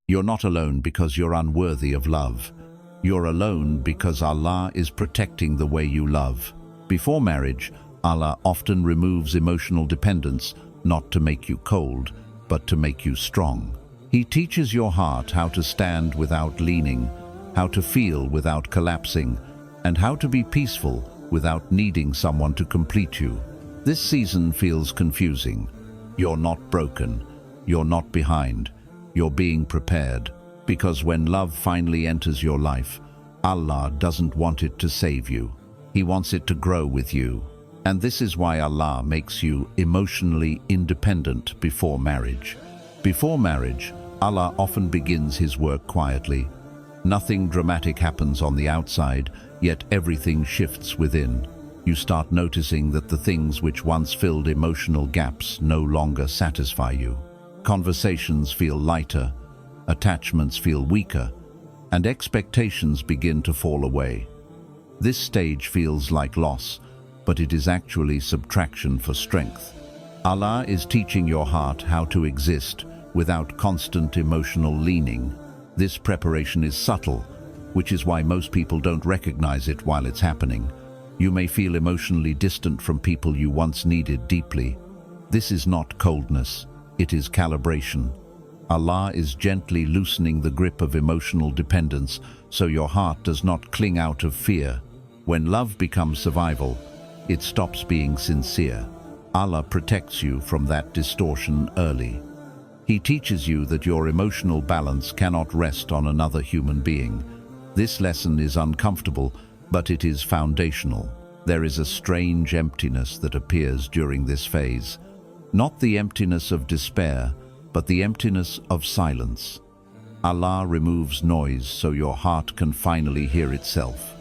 You're not alone because you're unworthy of love. You're alone because Allah is protecting the way you love. Before marriage, Allah often removes emotional dependence, not to make you cold, but to make you strong. He teaches your heart how to stand without leaning, how to feel without collapsing, and how to be peaceful without needing someone to complete you. This season feels confusing. You're not broken. You're not behind. You're being prepared. Because when love finally enters your life, Allah doesn't want it to save you. He wants it to grow with you. And this is why Allah makes you emotionally independent before marriage. Before marriage, Allah often begins His work quietly. Nothing dramatic happens on the outside, yet everything shifts within. You start noticing that the things which once filled emotional gaps no longer satisfy you. Conversations feel lighter, attachments feel weaker, and expectations begin to fall away. This stage feels like loss, but it is actually subtraction for strength. Allah is teaching your heart how to exist without constant emotional leaning. This preparation is subtle, which is why most people don't recognize it while it's happening. You may feel emotionally distant from people you once needed deeply. This is not coldness, it is calibration. Allah is gently loosening the grip of emotional dependence so your heart does not cling out of fear. When love becomes survival, it stops being sincere. Allah protects you from that distortion early. He teaches you that your emotional balance cannot rest on another human being. This lesson is uncomfortable, but it is foundational. There is a strange emptiness that appears during this phase. Not the emptiness of despair, but the emptiness of silence. Allah removes noise so your heart can finally hear itself.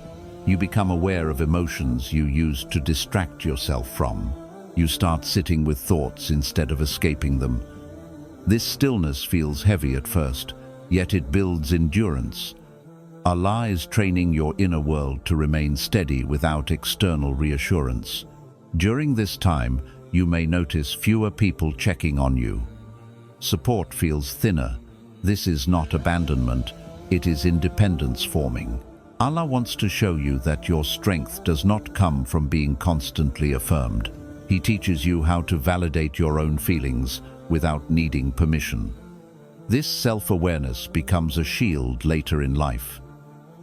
You become aware of emotions you used to distract yourself from. You start sitting with thoughts instead of escaping them. This stillness feels heavy at first, yet it builds endurance. Allah is training your inner world to remain steady without external reassurance. During this time, you may notice fewer people checking on you. Support feels thinner. This is not abandonment, it is independence forming. Allah wants to show you that your strength does not come from being constantly affirmed. He teaches you how to validate your own feelings without needing permission. This self-awareness becomes a shield later in life.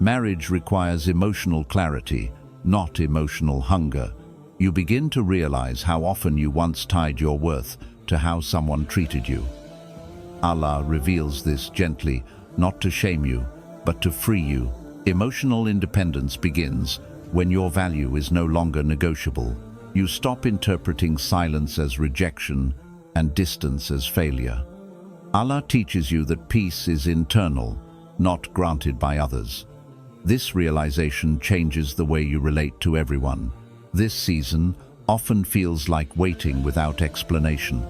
Marriage requires emotional clarity, not emotional hunger. You begin to realize how often you once tied your worth to how someone treated you. Allah reveals this gently, not to shame you, but to free you. Emotional independence begins when your value is no longer negotiable. You stop interpreting silence as rejection and distance as failure. Allah teaches you that peace is internal, not granted by others. This realization changes the way you relate to everyone. This season often feels like waiting without explanation.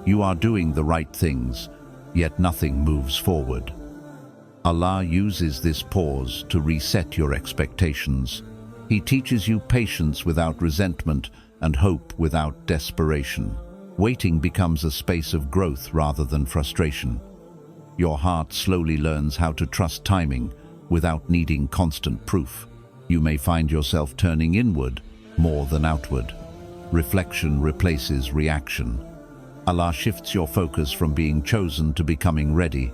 You are doing the right things, yet nothing moves forward. Allah uses this pause to reset your expectations. He teaches you patience without resentment and hope without desperation. Waiting becomes a space of growth rather than frustration. Your heart slowly learns how to trust timing without needing constant proof. You may find yourself turning inward more than outward. Reflection replaces reaction. Allah shifts your focus from being chosen to becoming ready.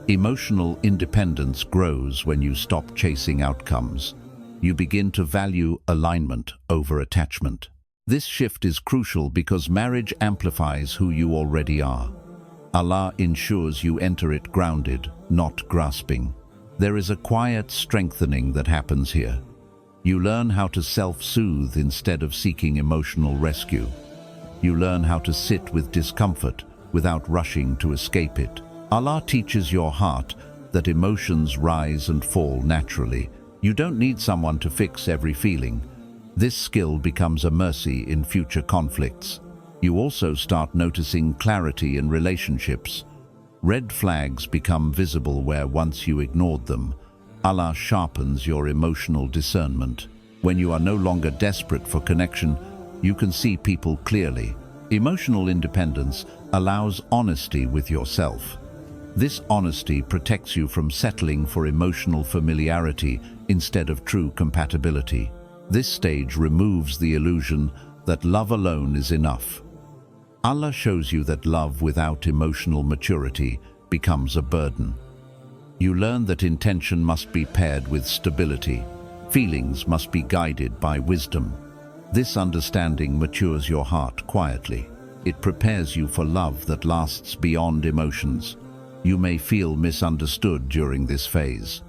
Emotional independence grows when you stop chasing outcomes. You begin to value alignment over attachment. This shift is crucial because marriage amplifies who you already are. Allah ensures you enter it grounded, not grasping. There is a quiet strengthening that happens here. You learn how to self-soothe instead of seeking emotional rescue. You learn how to sit with discomfort without rushing to escape it. Allah teaches your heart that emotions rise and fall naturally. You don't need someone to fix every feeling. This skill becomes a mercy in future conflicts. You also start noticing clarity in relationships. Red flags become visible where once you ignored them. Allah sharpens your emotional discernment. When you are no longer desperate for connection, you can see people clearly. Emotional independence allows honesty with yourself. This honesty protects you from settling for emotional familiarity instead of true compatibility. This stage removes the illusion that love alone is enough. Allah shows you that love without emotional maturity becomes a burden. You learn that intention must be paired with stability. Feelings must be guided by wisdom. This understanding matures your heart quietly. It prepares you for love that lasts beyond emotions. You may feel misunderstood during this phase.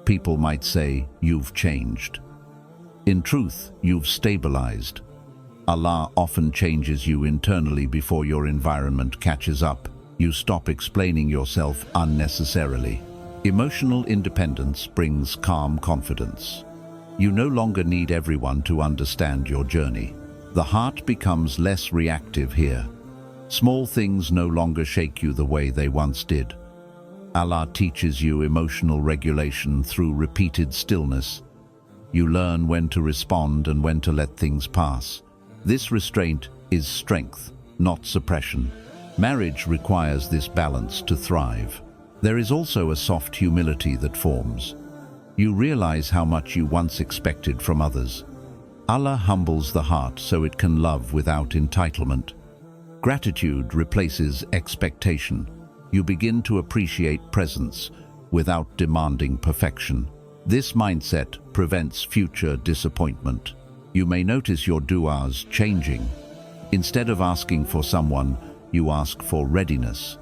People might say, "You've changed." In truth, you've stabilized. Allah often changes you internally before your environment catches up. You stop explaining yourself unnecessarily. Emotional independence brings calm confidence. You no longer need everyone to understand your journey. The heart becomes less reactive here. Small things no longer shake you the way they once did. Allah teaches you emotional regulation through repeated stillness. You learn when to respond and when to let things pass. This restraint is strength, not suppression. Marriage requires this balance to thrive. There is also a soft humility that forms. You realize how much you once expected from others. Allah humbles the heart so it can love without entitlement. Gratitude replaces expectation. You begin to appreciate presence without demanding perfection. This mindset prevents future disappointment. You may notice your du'as changing. Instead of asking for someone, you ask for readiness.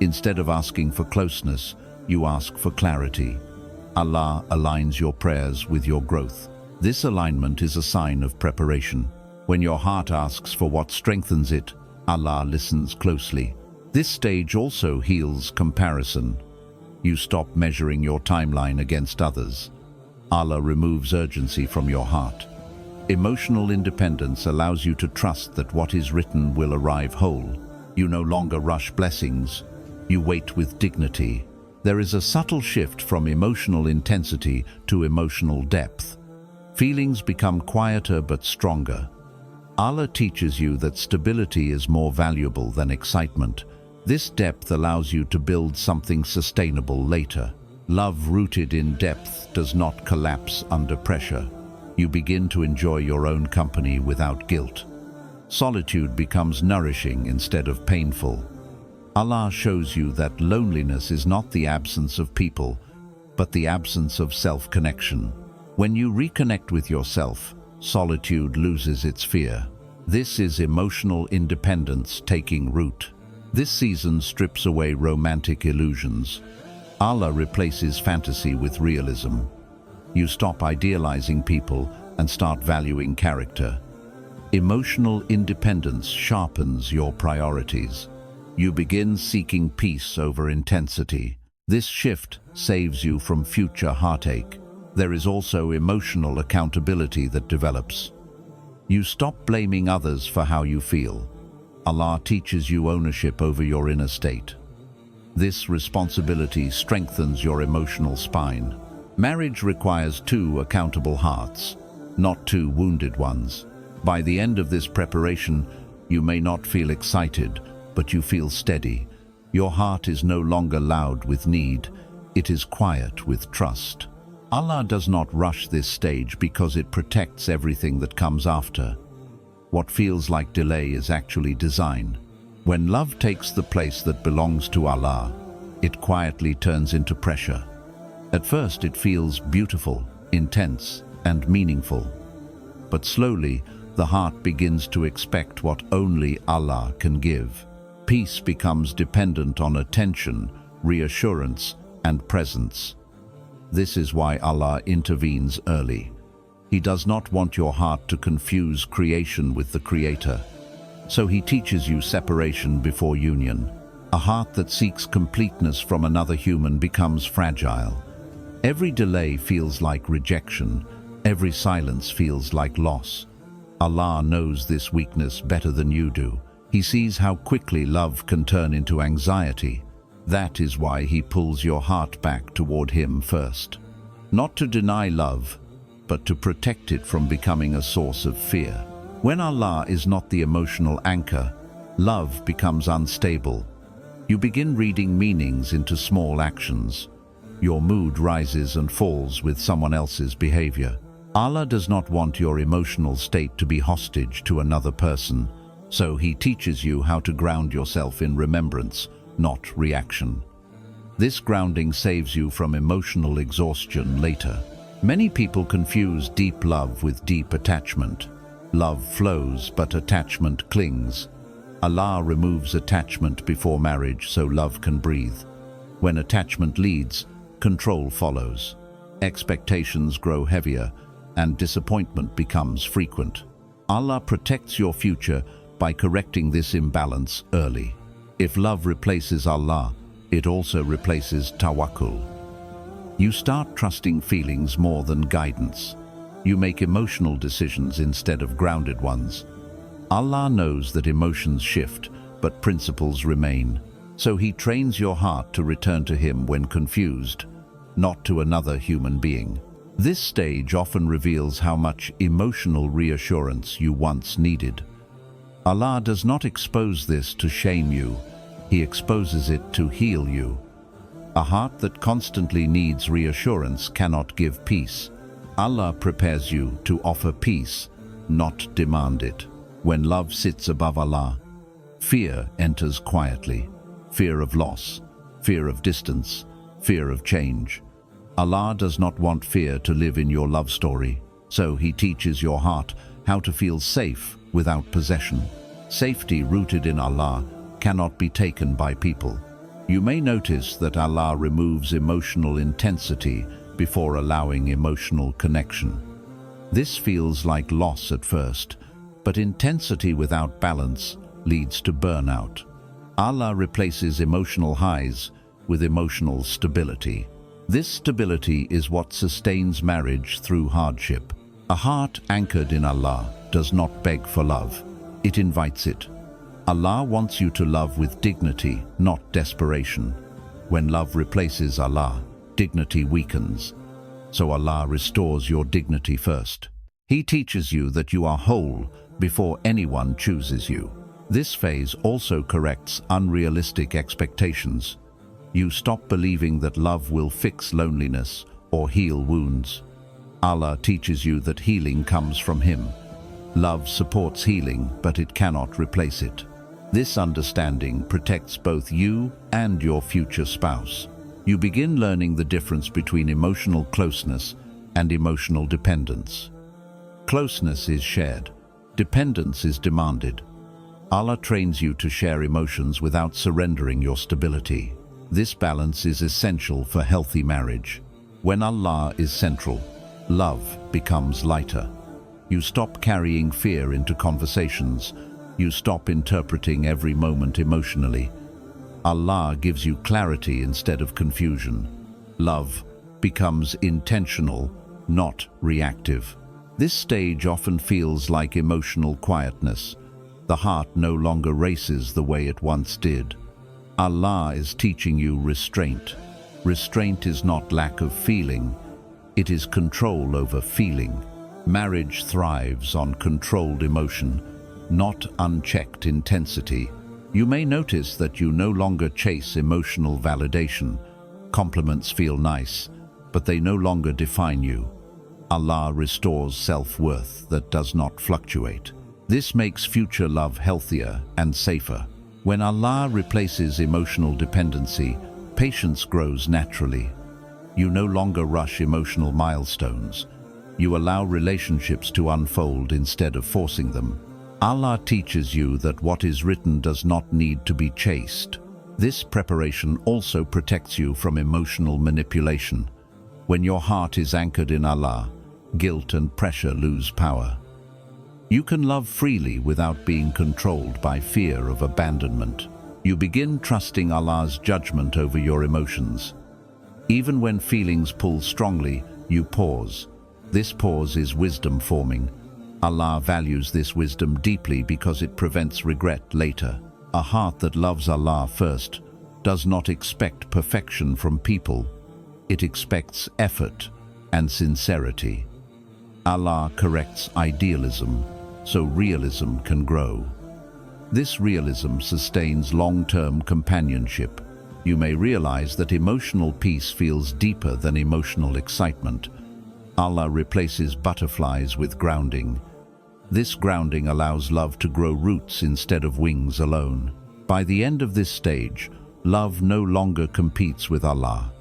Instead of asking for closeness, you ask for clarity. Allah aligns your prayers with your growth. This alignment is a sign of preparation. When your heart asks for what strengthens it, Allah listens closely. This stage also heals comparison. You stop measuring your timeline against others. Allah removes urgency from your heart. Emotional independence allows you to trust that what is written will arrive whole. You no longer rush blessings. You wait with dignity. There is a subtle shift from emotional intensity to emotional depth. Feelings become quieter but stronger. Allah teaches you that stability is more valuable than excitement. This depth allows you to build something sustainable later. Love rooted in depth does not collapse under pressure. You begin to enjoy your own company without guilt. Solitude becomes nourishing instead of painful. Allah shows you that loneliness is not the absence of people, but the absence of self-connection. When you reconnect with yourself, solitude loses its fear. This is emotional independence taking root. This season strips away romantic illusions. Allah replaces fantasy with realism. You stop idealizing people and start valuing character. Emotional independence sharpens your priorities. You begin seeking peace over intensity. This shift saves you from future heartache. There is also emotional accountability that develops. You stop blaming others for how you feel. Allah teaches you ownership over your inner state. This responsibility strengthens your emotional spine. Marriage requires two accountable hearts, not two wounded ones. By the end of this preparation, you may not feel excited, but you feel steady. Your heart is no longer loud with need, it is quiet with trust. Allah does not rush this stage because it protects everything that comes after. What feels like delay is actually design. When love takes the place that belongs to Allah, it quietly turns into pressure. At first it feels beautiful, intense, and meaningful. But slowly, the heart begins to expect what only Allah can give. Peace becomes dependent on attention, reassurance, and presence. This is why Allah intervenes early. He does not want your heart to confuse creation with the Creator. So He teaches you separation before union. A heart that seeks completeness from another human becomes fragile. Every delay feels like rejection. Every silence feels like loss. Allah knows this weakness better than you do. He sees how quickly love can turn into anxiety. That is why He pulls your heart back toward Him first. Not to deny love, but to protect it from becoming a source of fear. When Allah is not the emotional anchor, love becomes unstable. You begin reading meanings into small actions. Your mood rises and falls with someone else's behavior. Allah does not want your emotional state to be hostage to another person, so He teaches you how to ground yourself in remembrance, not reaction. This grounding saves you from emotional exhaustion later. Many people confuse deep love with deep attachment. Love flows, but attachment clings. Allah removes attachment before marriage so love can breathe. When attachment leads, control follows. Expectations grow heavier, and disappointment becomes frequent. Allah protects your future by correcting this imbalance early. If love replaces Allah, it also replaces tawakkul. You start trusting feelings more than guidance. You make emotional decisions instead of grounded ones. Allah knows that emotions shift, but principles remain. So He trains your heart to return to Him when confused, not to another human being. This stage often reveals how much emotional reassurance you once needed. Allah does not expose this to shame you. He exposes it to heal you. A heart that constantly needs reassurance cannot give peace. Allah prepares you to offer peace, not demand it. When love sits above Allah, fear enters quietly. Fear of loss, fear of distance, fear of change. Allah does not want fear to live in your love story, so He teaches your heart how to feel safe without possession. Safety rooted in Allah cannot be taken by people. You may notice that Allah removes emotional intensity before allowing emotional connection. This feels like loss at first, but intensity without balance leads to burnout. Allah replaces emotional highs with emotional stability. This stability is what sustains marriage through hardship. A heart anchored in Allah does not beg for love, it invites it. Allah wants you to love with dignity, not desperation. When love replaces Allah, dignity weakens. So Allah restores your dignity first. He teaches you that you are whole before anyone chooses you. This phase also corrects unrealistic expectations. You stop believing that love will fix loneliness or heal wounds. Allah teaches you that healing comes from Him. Love supports healing, but it cannot replace it. This understanding protects both you and your future spouse. You begin learning the difference between emotional closeness and emotional dependence. Closeness is shared. Dependence is demanded. Allah trains you to share emotions without surrendering your stability. This balance is essential for healthy marriage. When Allah is central, love becomes lighter. You stop carrying fear into conversations. You stop interpreting every moment emotionally. Allah gives you clarity instead of confusion. Love becomes intentional, not reactive. This stage often feels like emotional quietness. The heart no longer races the way it once did. Allah is teaching you restraint. Restraint is not lack of feeling, it is control over feeling. Marriage thrives on controlled emotion, not unchecked intensity. You may notice that you no longer chase emotional validation. Compliments feel nice, but they no longer define you. Allah restores self-worth that does not fluctuate. This makes future love healthier and safer. When Allah replaces emotional dependency, patience grows naturally. You no longer rush emotional milestones. You allow relationships to unfold instead of forcing them. Allah teaches you that what is written does not need to be chased. This preparation also protects you from emotional manipulation. When your heart is anchored in Allah, guilt and pressure lose power. You can love freely without being controlled by fear of abandonment. You begin trusting Allah's judgment over your emotions. Even when feelings pull strongly, you pause. This pause is wisdom forming. Allah values this wisdom deeply because it prevents regret later. A heart that loves Allah first does not expect perfection from people. It expects effort and sincerity. Allah corrects idealism so realism can grow. This realism sustains long-term companionship. You may realize that emotional peace feels deeper than emotional excitement. Allah replaces butterflies with grounding. This grounding allows love to grow roots instead of wings alone. By the end of this stage, love no longer competes with Allah.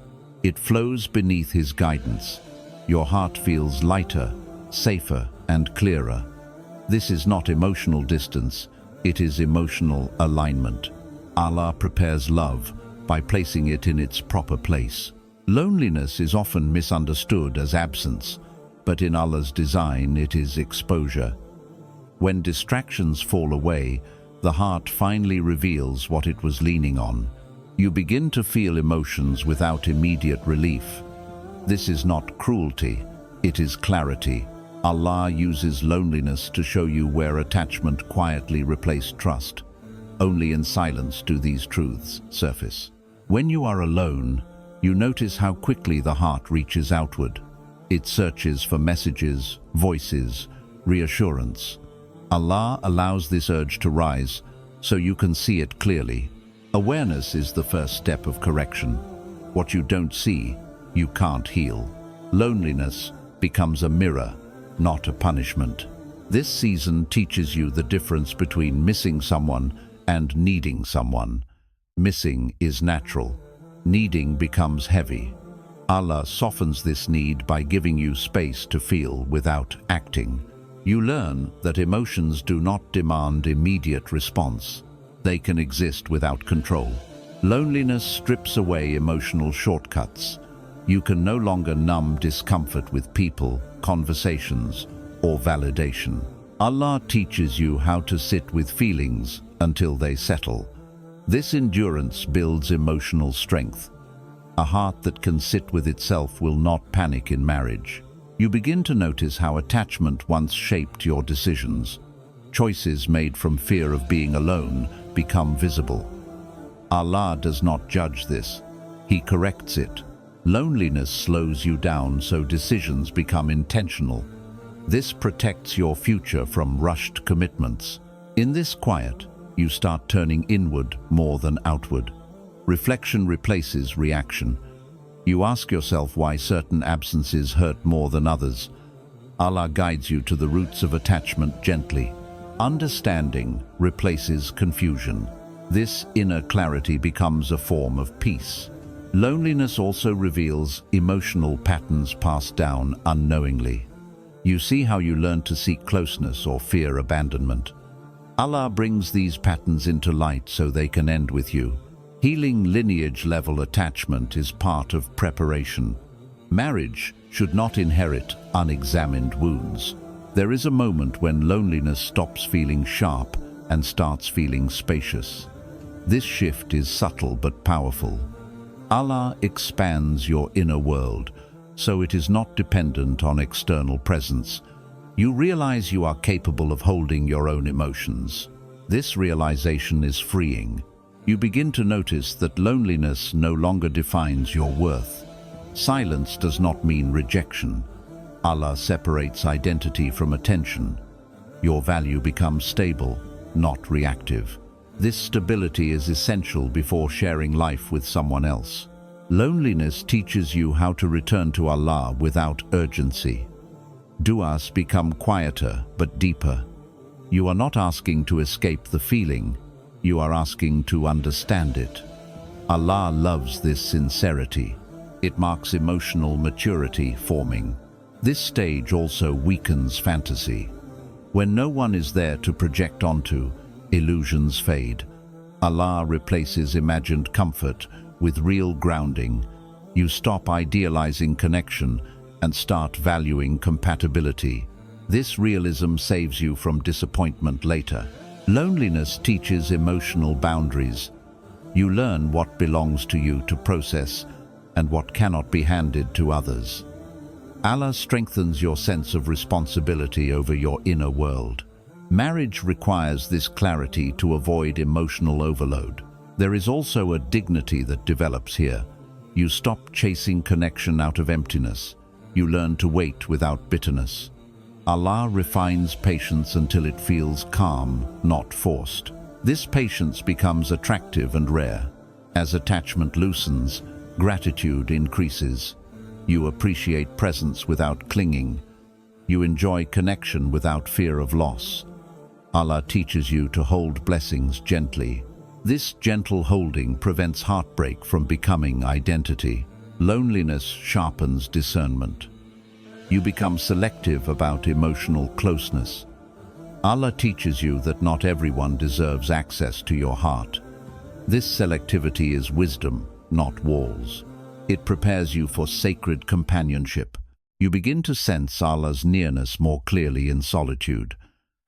It flows beneath His guidance. Your heart feels lighter, safer, and clearer. This is not emotional distance, it is emotional alignment. Allah prepares love by placing it in its proper place. Loneliness is often misunderstood as absence, but in Allah's design it is exposure. When distractions fall away, the heart finally reveals what it was leaning on. You begin to feel emotions without immediate relief. This is not cruelty, it is clarity. Allah uses loneliness to show you where attachment quietly replaced trust. Only in silence do these truths surface. When you are alone, you notice how quickly the heart reaches outward. It searches for messages, voices, reassurance. Allah allows this urge to rise so you can see it clearly. Awareness is the first step of correction. What you don't see, you can't heal. Loneliness becomes a mirror, not a punishment. This season teaches you the difference between missing someone and needing someone. Missing is natural. Needing becomes heavy. Allah softens this need by giving you space to feel without acting. You learn that emotions do not demand immediate response. They can exist without control. Loneliness strips away emotional shortcuts. You can no longer numb discomfort with people, conversations, or validation. Allah teaches you how to sit with feelings until they settle. This endurance builds emotional strength. A heart that can sit with itself will not panic in marriage. You begin to notice how attachment once shaped your decisions. Choices made from fear of being alone become visible. Allah does not judge this. He corrects it. Loneliness slows you down so decisions become intentional. This protects your future from rushed commitments. In this quiet, you start turning inward more than outward. Reflection replaces reaction. You ask yourself why certain absences hurt more than others. Allah guides you to the roots of attachment gently. Understanding replaces confusion. This inner clarity becomes a form of peace. Loneliness also reveals emotional patterns passed down unknowingly. You see how you learn to seek closeness or fear abandonment. Allah brings these patterns into light so they can end with you. Healing lineage-level attachment is part of preparation. Marriage should not inherit unexamined wounds. There is a moment when loneliness stops feeling sharp and starts feeling spacious. This shift is subtle but powerful. Allah expands your inner world, so it is not dependent on external presence. You realize you are capable of holding your own emotions. This realization is freeing. You begin to notice that loneliness no longer defines your worth. Silence does not mean rejection. Allah separates identity from attention. Your value becomes stable, not reactive. This stability is essential before sharing life with someone else. Loneliness teaches you how to return to Allah without urgency. Du'as become quieter but deeper. You are not asking to escape the feeling, you are asking to understand it. Allah loves this sincerity. It marks emotional maturity forming. This stage also weakens fantasy. When no one is there to project onto, illusions fade. Allah replaces imagined comfort with real grounding. You stop idealizing connection and start valuing compatibility. This realism saves you from disappointment later. Loneliness teaches emotional boundaries. You learn what belongs to you to process and what cannot be handed to others. Allah strengthens your sense of responsibility over your inner world. Marriage requires this clarity to avoid emotional overload. There is also a dignity that develops here. You stop chasing connection out of emptiness. You learn to wait without bitterness. Allah refines patience until it feels calm, not forced. This patience becomes attractive and rare. As attachment loosens, gratitude increases. You appreciate presence without clinging. You enjoy connection without fear of loss. Allah teaches you to hold blessings gently. This gentle holding prevents heartbreak from becoming identity. Loneliness sharpens discernment. You become selective about emotional closeness. Allah teaches you that not everyone deserves access to your heart. This selectivity is wisdom, not walls. It prepares you for sacred companionship. You begin to sense Allah's nearness more clearly in solitude.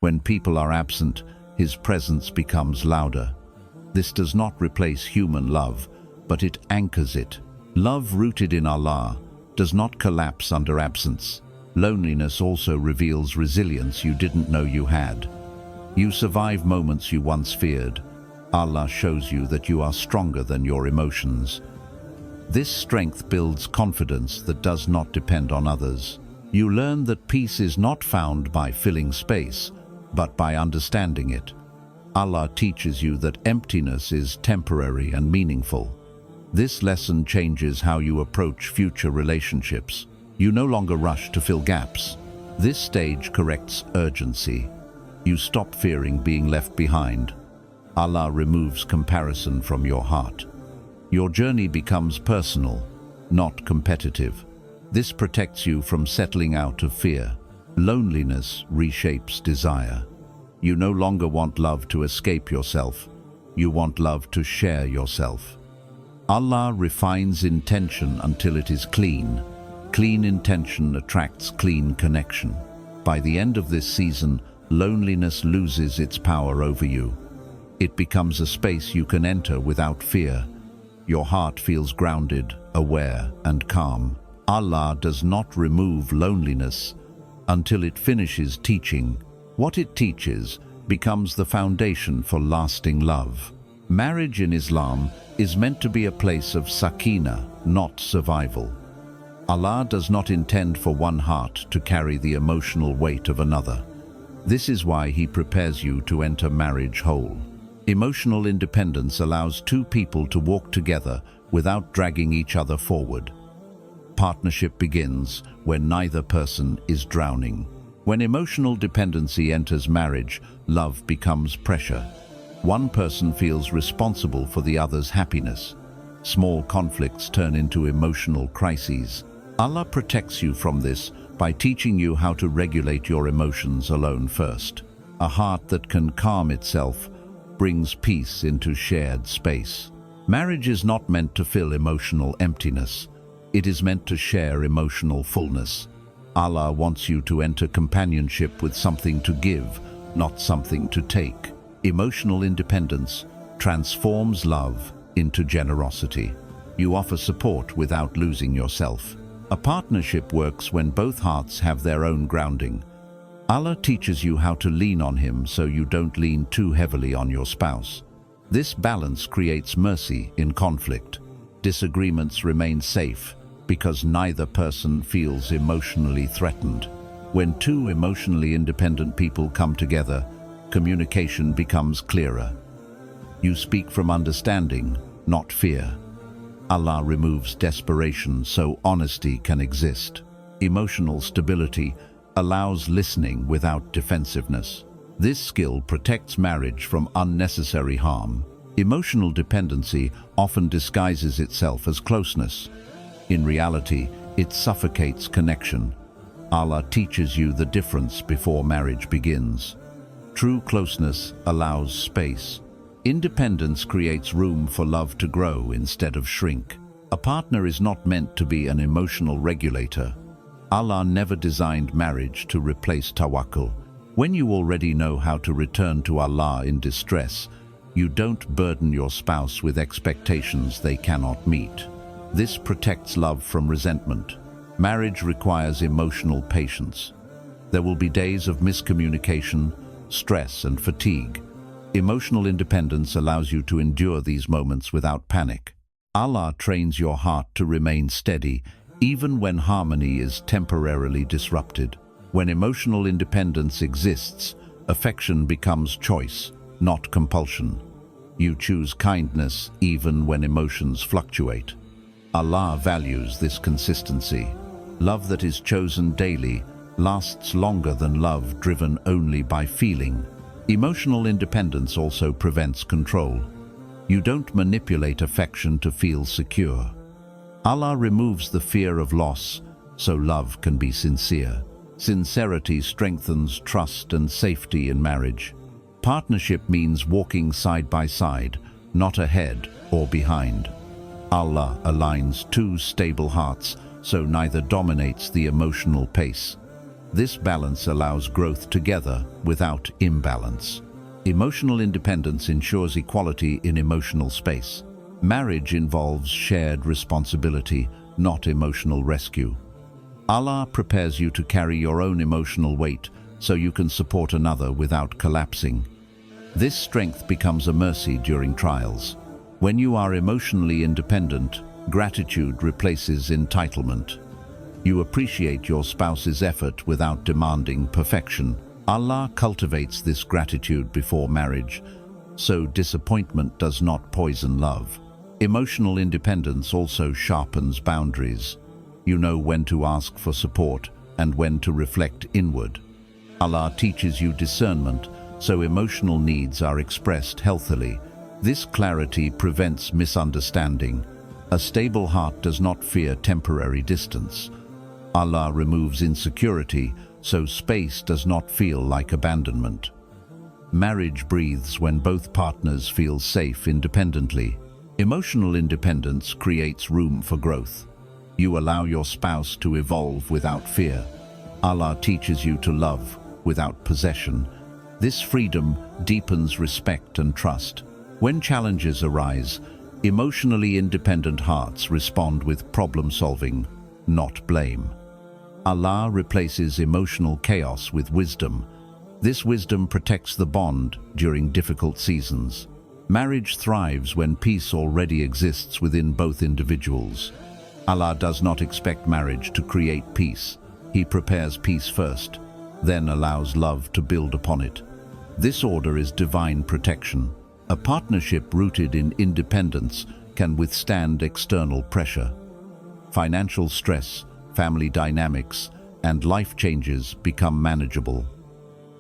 When people are absent, His presence becomes louder. This does not replace human love, but it anchors it. Love rooted in Allah does not collapse under absence. Loneliness also reveals resilience you didn't know you had. You survive moments you once feared. Allah shows you that you are stronger than your emotions. This strength builds confidence that does not depend on others. You learn that peace is not found by filling space, but by understanding it. Allah teaches you that emptiness is temporary and meaningful. This lesson changes how you approach future relationships. You no longer rush to fill gaps. This stage corrects urgency. You stop fearing being left behind. Allah removes comparison from your heart. Your journey becomes personal, not competitive. This protects you from settling out of fear. Loneliness reshapes desire. You no longer want love to escape yourself. You want love to share yourself. Allah refines intention until it is clean. Clean intention attracts clean connection. By the end of this season, loneliness loses its power over you. It becomes a space you can enter without fear. Your heart feels grounded, aware, and calm. Allah does not remove loneliness until it finishes teaching. What it teaches becomes the foundation for lasting love. Marriage in Islam is meant to be a place of sakina, not survival. Allah does not intend for one heart to carry the emotional weight of another. This is why He prepares you to enter marriage whole. Emotional independence allows two people to walk together without dragging each other forward. Partnership begins when neither person is drowning. When emotional dependency enters marriage, love becomes pressure. One person feels responsible for the other's happiness. Small conflicts turn into emotional crises. Allah protects you from this by teaching you how to regulate your emotions alone first. A heart that can calm itself brings peace into shared space. Marriage is not meant to fill emotional emptiness. It is meant to share emotional fullness. Allah wants you to enter companionship with something to give, not something to take. Emotional independence transforms love into generosity. You offer support without losing yourself. A partnership works when both hearts have their own grounding. Allah teaches you how to lean on Him so you don't lean too heavily on your spouse. This balance creates mercy in conflict. Disagreements remain safe because neither person feels emotionally threatened. When two emotionally independent people come together, communication becomes clearer. You speak from understanding, not fear. Allah removes desperation so honesty can exist. Emotional stability allows listening without defensiveness. This skill protects marriage from unnecessary harm. Emotional dependency often disguises itself as closeness. In reality, it suffocates connection. Allah teaches you the difference before marriage begins. True closeness allows space. Independence creates room for love to grow instead of shrink. A partner is not meant to be an emotional regulator. Allah never designed marriage to replace tawakkul. When you already know how to return to Allah in distress, you don't burden your spouse with expectations they cannot meet. This protects love from resentment. Marriage requires emotional patience. There will be days of miscommunication, stress, and fatigue. Emotional independence allows you to endure these moments without panic. Allah trains your heart to remain steady, even when harmony is temporarily disrupted. When emotional independence exists, affection becomes choice, not compulsion. You choose kindness even when emotions fluctuate. Allah values this consistency. Love that is chosen daily lasts longer than love driven only by feeling. Emotional independence also prevents control. You don't manipulate affection to feel secure. Allah removes the fear of loss so love can be sincere. Sincerity strengthens trust and safety in marriage. Partnership means walking side by side, not ahead or behind. Allah aligns two stable hearts so neither dominates the emotional pace. This balance allows growth together without imbalance. Emotional independence ensures equality in emotional space. Marriage involves shared responsibility, not emotional rescue. Allah prepares you to carry your own emotional weight so you can support another without collapsing. This strength becomes a mercy during trials. When you are emotionally independent, gratitude replaces entitlement. You appreciate your spouse's effort without demanding perfection. Allah cultivates this gratitude before marriage, so disappointment does not poison love. Emotional independence also sharpens boundaries. You know when to ask for support and when to reflect inward. Allah teaches you discernment, so emotional needs are expressed healthily. This clarity prevents misunderstanding. A stable heart does not fear temporary distance. Allah removes insecurity, so space does not feel like abandonment. Marriage breathes when both partners feel safe independently. Emotional independence creates room for growth. You allow your spouse to evolve without fear. Allah teaches you to love without possession. This freedom deepens respect and trust. When challenges arise, emotionally independent hearts respond with problem-solving, not blame. Allah replaces emotional chaos with wisdom. This wisdom protects the bond during difficult seasons. Marriage thrives when peace already exists within both individuals. Allah does not expect marriage to create peace. He prepares peace first, then allows love to build upon it. This order is divine protection. A partnership rooted in independence can withstand external pressure. Financial stress, family dynamics, and life changes become manageable.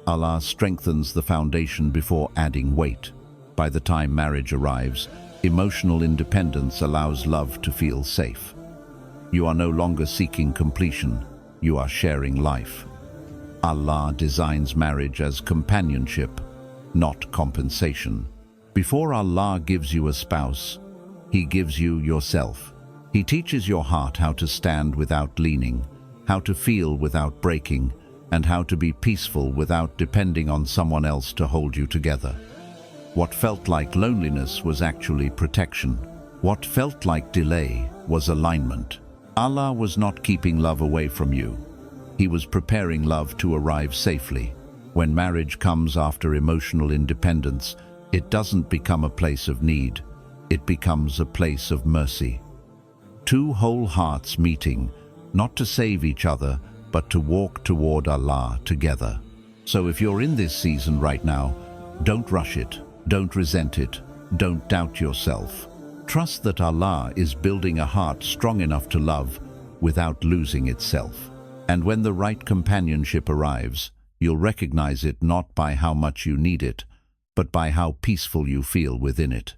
Allah strengthens the foundation before adding weight. By the time marriage arrives, emotional independence allows love to feel safe. You are no longer seeking completion, you are sharing life. Allah designs marriage as companionship, not compensation. Before Allah gives you a spouse, He gives you yourself. He teaches your heart how to stand without leaning, how to feel without breaking, and how to be peaceful without depending on someone else to hold you together. What felt like loneliness was actually protection. What felt like delay was alignment. Allah was not keeping love away from you. He was preparing love to arrive safely. When marriage comes after emotional independence, it doesn't become a place of need. It becomes a place of mercy. Two whole hearts meeting, not to save each other, but to walk toward Allah together. So if you're in this season right now, don't rush it, don't resent it, don't doubt yourself. Trust that Allah is building a heart strong enough to love without losing itself. And when the right companionship arrives, you'll recognize it not by how much you need it, but by how peaceful you feel within it.